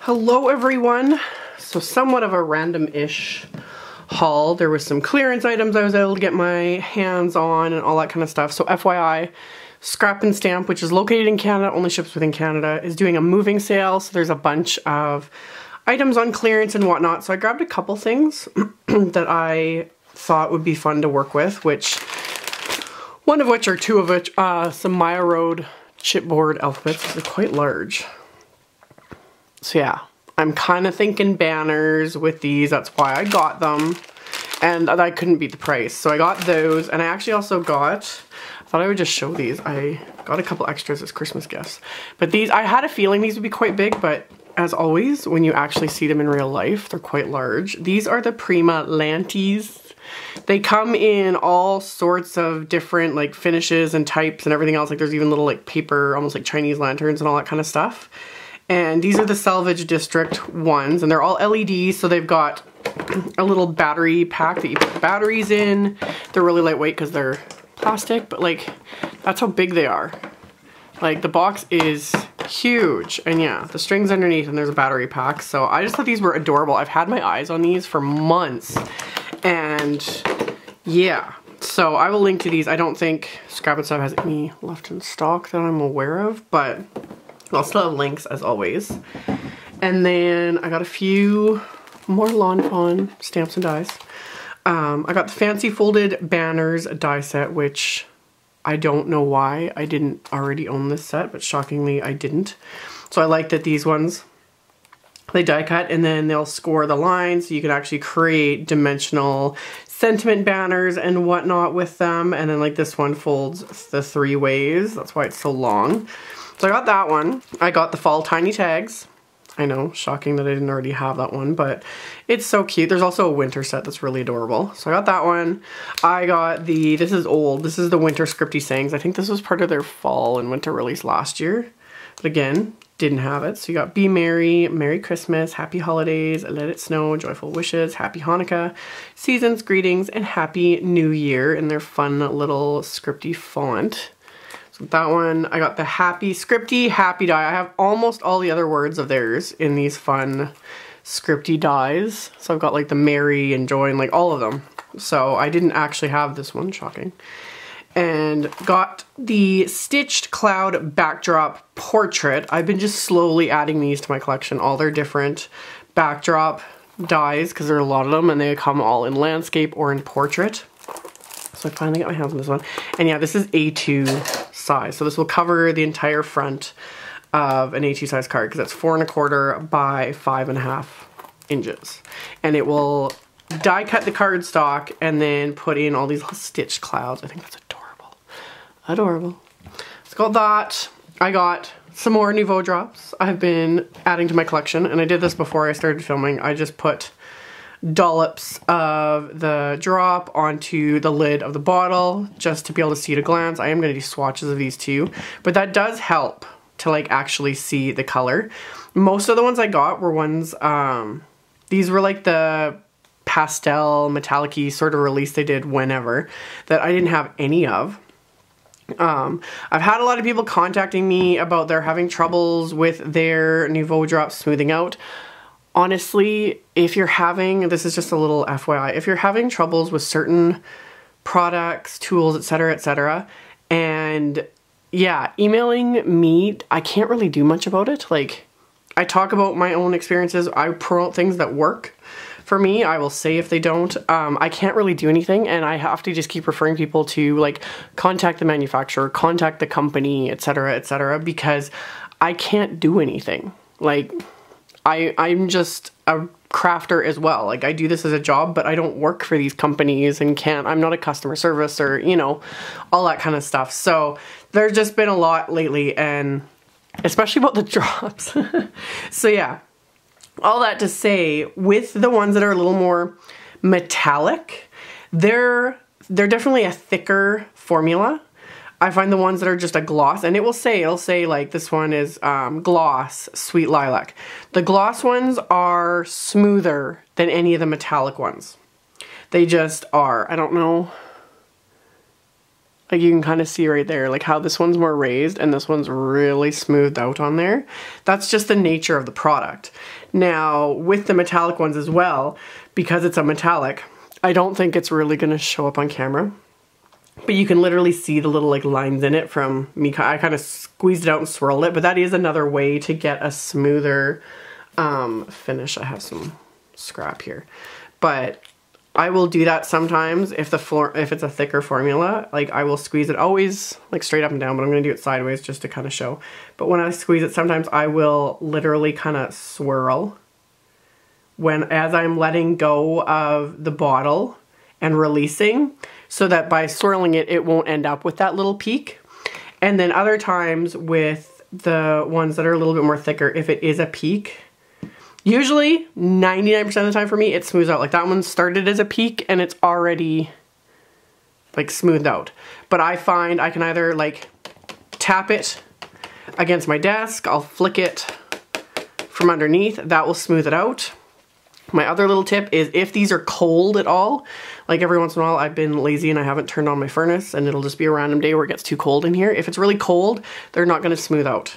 Hello everyone. So somewhat of a random-ish haul. There was some clearance items I was able to get my hands on and all that kind of stuff. So FYI, Scrap and Stamp, which is located in Canada, only ships within Canada, is doing a moving sale. So there's a bunch of items on clearance and whatnot. So I grabbed a couple things that I thought would be fun to work with, one of which, or two of which, some Maya Road chipboard alphabets. They're quite large. So yeah, I'm kind of thinking banners with these. That's why I got them. And I couldn't beat the price. So I got those. And I actually also got, I thought I would just show these. I got a couple extras as Christmas gifts. But these, I had a feeling these would be quite big, but as always, when you actually see them in real life, they're quite large. These are the Prima Lanties. They come in all sorts of different like finishes and types and everything else. Like there's even little like paper, almost like Chinese lanterns and all that kind of stuff. And these are the Salvage District ones, and they're all LED, so they've got a little battery pack that you put batteries in. They're really lightweight because they're plastic, but like, that's how big they are. Like, the box is huge, and yeah, the string's underneath and there's a battery pack, so I just thought these were adorable. I've had my eyes on these for months, and yeah. So I will link to these. I don't think Scrap and Stuff has any left in stock that I'm aware of, but I'll still have links as always. And then I got a few more Lawn Fawn stamps and dies. I got the Fancy Folded Banners die set, which I don't know why I didn't already own this set, but shockingly I didn't. So I like that these ones, they die cut and then they'll score the lines, so you can actually create dimensional sentiment banners and whatnot with them. And then like this one folds the 3 ways. That's why it's so long. So I got that one. I got the Fall Tiny Tags. I know, shocking that I didn't already have that one, but it's so cute. There's also a winter set that's really adorable. So I got that one. I got the, this is old, this is the Winter Scripty Sayings. I think this was part of their fall and winter release last year. But again, didn't have it. So you got Be Merry, Merry Christmas, Happy Holidays, Let It Snow, Joyful Wishes, Happy Hanukkah, Seasons Greetings, and Happy New Year in their fun little scripty font. So that one, I got the Happy Scripty Happy die. I have almost all the other words of theirs in these fun scripty dies. So I've got like the Merry and Joy and like all of them. So I didn't actually have this one, shocking. And got the Stitched Cloud Backdrop Portrait. I've been just slowly adding these to my collection, all their different backdrop dies, because there are a lot of them and they come all in landscape or in portrait. So I finally got my hands on this one. And yeah, this is A2 size. So this will cover the entire front of an A2 size card because that's 4 1/4 by 5.5 inches. And it will die cut the cardstock and then put in all these little stitched clouds. I think that's adorable. Adorable. So got that. I got some more Nouveau drops I've been adding to my collection. And I did this before I started filming. I just put dollops of the drop onto the lid of the bottle just to be able to see at a glance. I am going to do swatches of these too, but that does help to like actually see the color. Most of the ones I got were ones, these were like the pastel metallic-y sort of release they did whenever that I didn't have any of. I've had a lot of people contacting me about they're having troubles with their Nouveau drops smoothing out. Honestly, if you're having, this is just a little FYI, if you're having troubles with certain products, tools, etc., and yeah, emailing me, I can't really do much about it. Like, I talk about my own experiences, I promote things that work for me, I will say if they don't. I can't really do anything, and I have to just keep referring people to like contact the manufacturer, contact the company, etc., because I can't do anything. Like, I'm just a crafter as well. Like, I do this as a job, but I don't work for these companies and I'm not a customer service or, you know, all that kind of stuff. So there's just been a lot lately, and especially about the drops. So yeah, all that to say, with the ones that are a little more metallic, they're definitely a thicker formula. I find the ones that are just a gloss, and it'll say like this one is gloss Sweet Lilac. The gloss ones are smoother than any of the metallic ones. They just are. I don't know Like you can kind of see right there, like how this one's more raised and this one's really smoothed out on there. That's just the nature of the product. Now with the metallic ones as well, because it's a metallic, I don't think it's really gonna show up on camera. But you can literally see the little like lines in it from me. I kind of squeezed it out and swirled it, but that is another way to get a smoother finish. I have some scrap here, but I will do that sometimes if it's a thicker formula. Like I will squeeze it always like straight up and down, but I'm gonna do it sideways just to kind of show. But when I squeeze it, sometimes I will literally kind of swirl as I'm letting go of the bottle and releasing, so that by swirling it, it won't end up with that little peak. And then other times with the ones that are a little bit more thicker, if it is a peak, usually 99% of the time for me, it smooths out. Like that one started as a peak and it's already like smoothed out. But I find I can either like tap it against my desk, I'll flick it from underneath, that will smooth it out. My other little tip is if these are cold at all, like every once in a while I've been lazy and I haven't turned on my furnace and it'll just be a random day where it gets too cold in here. If it's really cold, they're not gonna smooth out.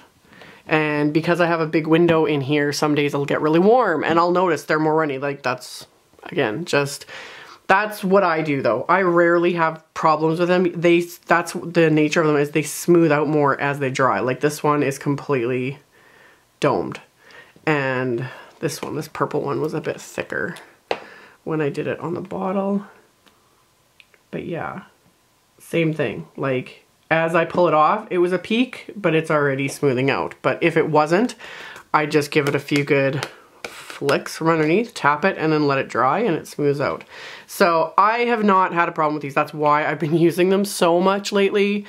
And because I have a big window in here, some days it'll get really warm and I'll notice they're more runny. Like that's, again, that's what I do though. I rarely have problems with them. That's the nature of them, is they smooth out more as they dry. Like this one is completely domed. And this purple one was a bit thicker when I did it on the bottle. But yeah, same thing. Like, as I pull it off, it was a peak, but it's already smoothing out. But if it wasn't, I just give it a few good flicks from underneath, tap it, and then let it dry, and it smooths out. So I have not had a problem with these. That's why I've been using them so much lately,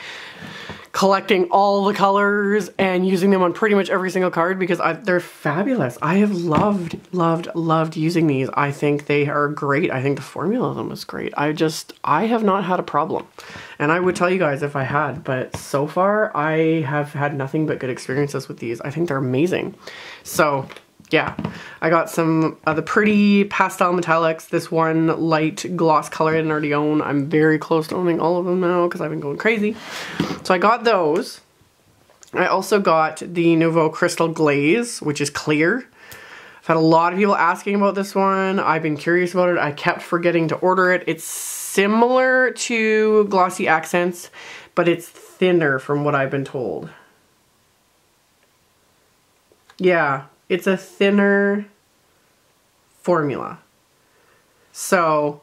collecting all the colors and using them on pretty much every single card, because they're fabulous. I have loved using these. I think they are great. I think the formula of them is great. I have not had a problem. And I would tell you guys if I had, but so far I have had nothing but good experiences with these. I think they're amazing. So yeah, I got some of the pretty pastel metallics. This one light gloss color I didn't already own. I'm very close to owning all of them now because I've been going crazy. So I got those. I also got the Nouveau Crystal Glaze, which is clear. I've had a lot of people asking about this one. I've been curious about it. I kept forgetting to order it. It's similar to Glossy Accents, but it's thinner from what I've been told. Yeah. It's a thinner formula. So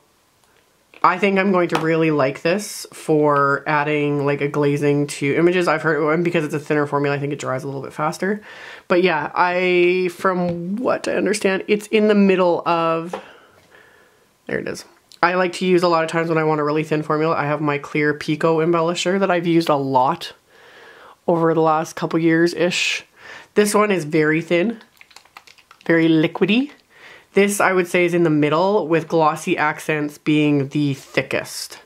I think I'm going to really like this for adding like a glazing to images. I've heard, and because it's a thinner formula, I think it dries a little bit faster. But yeah, from what I understand, it's in the middle of, there it is. I like to use a lot of times when I want a really thin formula. I have my clear PICO embellisher that I've used a lot over the last couple years-ish. This one is very thin. Very liquidy. This I would say is in the middle, with Glossy Accents being the thickest.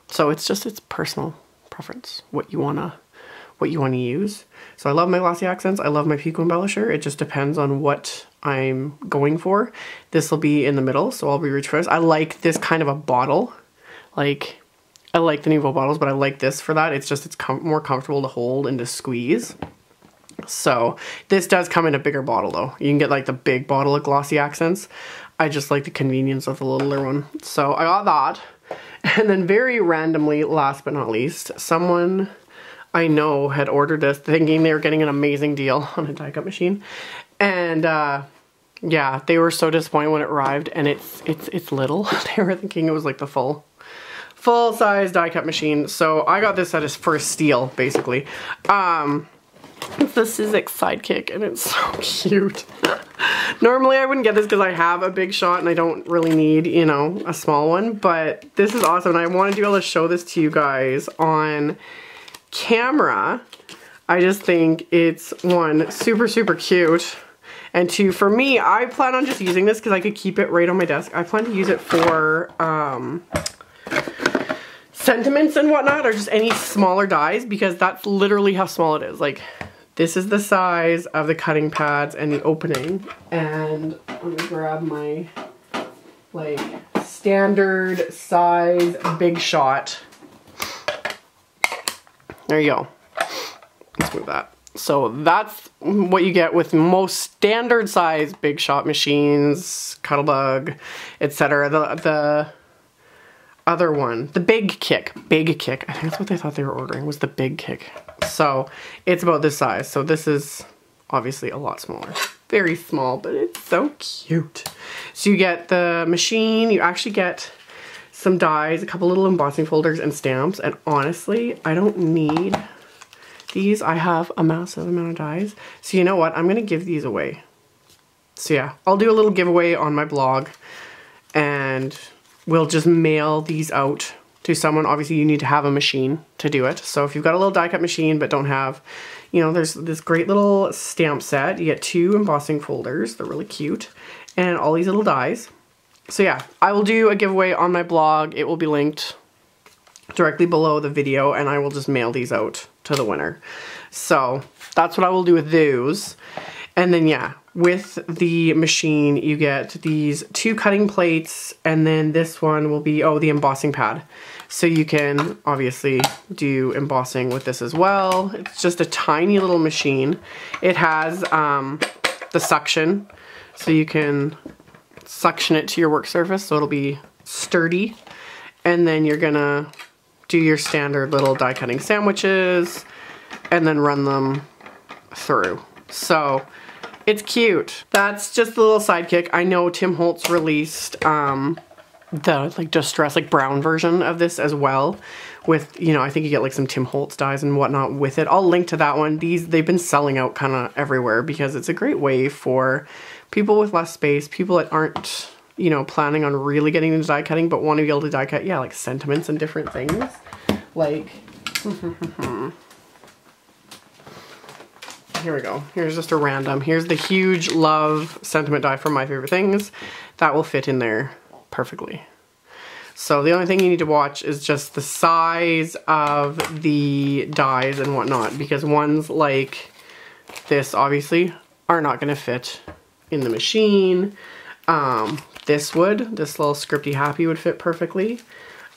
So it's personal preference, what you wanna use. So I love my Glossy Accents, I love my PICO embellisher. It just depends on what I'm going for. This will be in the middle, so I'll be reaching for this. I like this kind of a bottle. Like, I like the Nouveau bottles, but I like this for that. It's more comfortable to hold and to squeeze. So this does come in a bigger bottle though. You can get like the big bottle of Glossy Accents. I just like the convenience of the littler one. So I got that. And then very randomly, last but not least, someone I know had ordered this thinking they were getting an amazing deal on a die cut machine. And yeah, they were so disappointed when it arrived, and it's little. They were thinking it was like the full size die cut machine. So I got this for a steal, basically. It's the Sizzix Sidekick, and it's so cute. Normally I wouldn't get this because I have a big shot and I don't really need, you know, a small one, but this is awesome, and I wanted to be able to show this to you guys on camera. I just think it's, one, super cute, and two, for me, I plan on just using this because I could keep it right on my desk. I plan to use it for sentiments and whatnot, or just any smaller dies, because that's literally how small it is. Like, this is the size of the cutting pads and the opening. And I'm gonna grab my like standard size big shot there you go. Let's move that. So that's what you get with most standard size big shot machines, Cuttlebug, etc. The other one, the Big Kick. Big Kick. I think that's what they thought they were ordering, was the Big Kick. So it's about this size. So this is obviously a lot smaller. Very small, but it's so cute. So you get the machine, you actually get some dies, a couple little embossing folders and stamps. And honestly, I don't need these. I have a massive amount of dies. So you know what? I'm gonna give these away. So yeah, I'll do a little giveaway on my blog and we'll just mail these out to someone. Obviously you need to have a machine to do it. So if you've got a little die cut machine but don't have, you know, there's this great little stamp set. You get 2 embossing folders. They're really cute. And all these little dies. So yeah, I will do a giveaway on my blog. It will be linked directly below the video and I will just mail these out to the winner. So that's what I will do with those. And then yeah, with the machine you get these 2 cutting plates and then this one will be, oh, the embossing pad. So you can obviously do embossing with this as well. It's just a tiny little machine. It has the suction, so you can suction it to your work surface so it'll be sturdy. And then you're gonna do your standard little die cutting sandwiches and then run them through. So it's cute. That's just the little Sidekick. I know Tim Holtz released the like distress like brown version of this as well with, you know, I think you get like some Tim Holtz dies and whatnot with it. I'll link to that one. They've been selling out kind of everywhere because it's a great way for people with less space, people that aren't, you know, planning on really getting into die cutting but want to be able to die cut, yeah, like sentiments and different things. Like here we go. Here's just a random. Here's the huge love sentiment die from My Favorite Things. That will fit in there perfectly. So the only thing you need to watch is just the size of the dies and whatnot, because ones like this obviously are not going to fit in the machine. This little Scripty Happy would fit perfectly.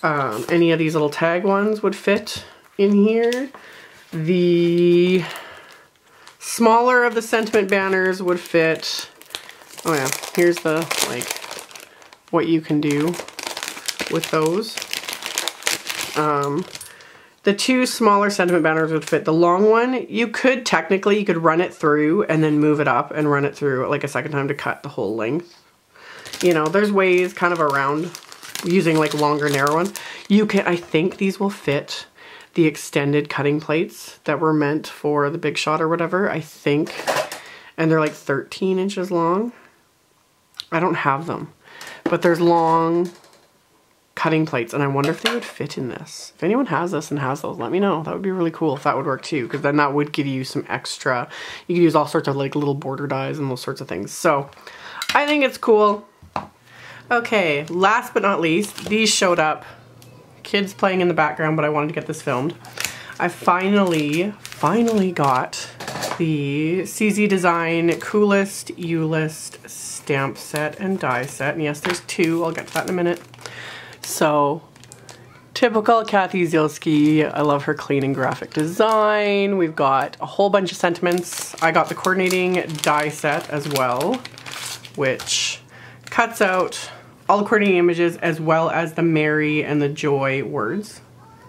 Any of these little tag ones would fit in here. The smaller of the sentiment banners would fit. Oh yeah, here's the like what you can do with those. The 2 smaller sentiment banners would fit. The long one, you could run it through and then move it up and run it through like a second time to cut the whole length. You know, there's ways kind of around using like longer, narrow ones. You can, I think these will fit the extended cutting plates that were meant for the big shot or whatever, I think. And they're like 13 inches long. I don't have them. But there's long cutting plates and I wonder if they would fit in this. If anyone has this and has those, let me know. That would be really cool if that would work too, because then that would give you some extra, you could use all sorts of like little border dies and those sorts of things. So I think it's cool. Okay, last but not least, these showed up. Kids playing in the background, but I wanted to get this filmed. I finally got the CZ Design Coolest U-List stamp set and die set. And yes, there's 2. I'll get to that in a minute. So, typical Kathy Zielski. I love her clean and graphic design. We've got a whole bunch of sentiments. I got the coordinating die set as well, which cuts out all the coordinating images as well as the Mary and the Joy words.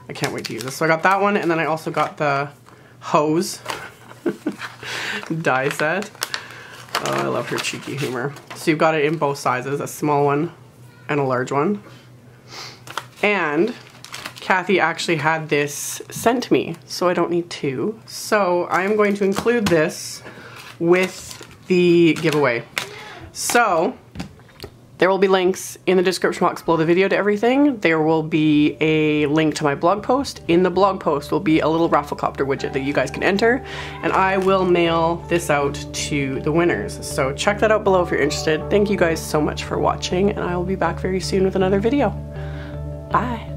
I can't wait to use this. So I got that one, and then I also got the hose die set. Oh, I love her cheeky humor. So you've got it in both sizes, a small one and a large one. And Kathy actually had this sent to me, so I don't need 2. So I am going to include this with the giveaway. So there will be links in the description box below the video to everything. There will be a link to my blog post. In the blog post will be a little Rafflecopter widget that you guys can enter, and I will mail this out to the winners. So check that out below if you're interested. Thank you guys so much for watching, and I will be back very soon with another video. Bye.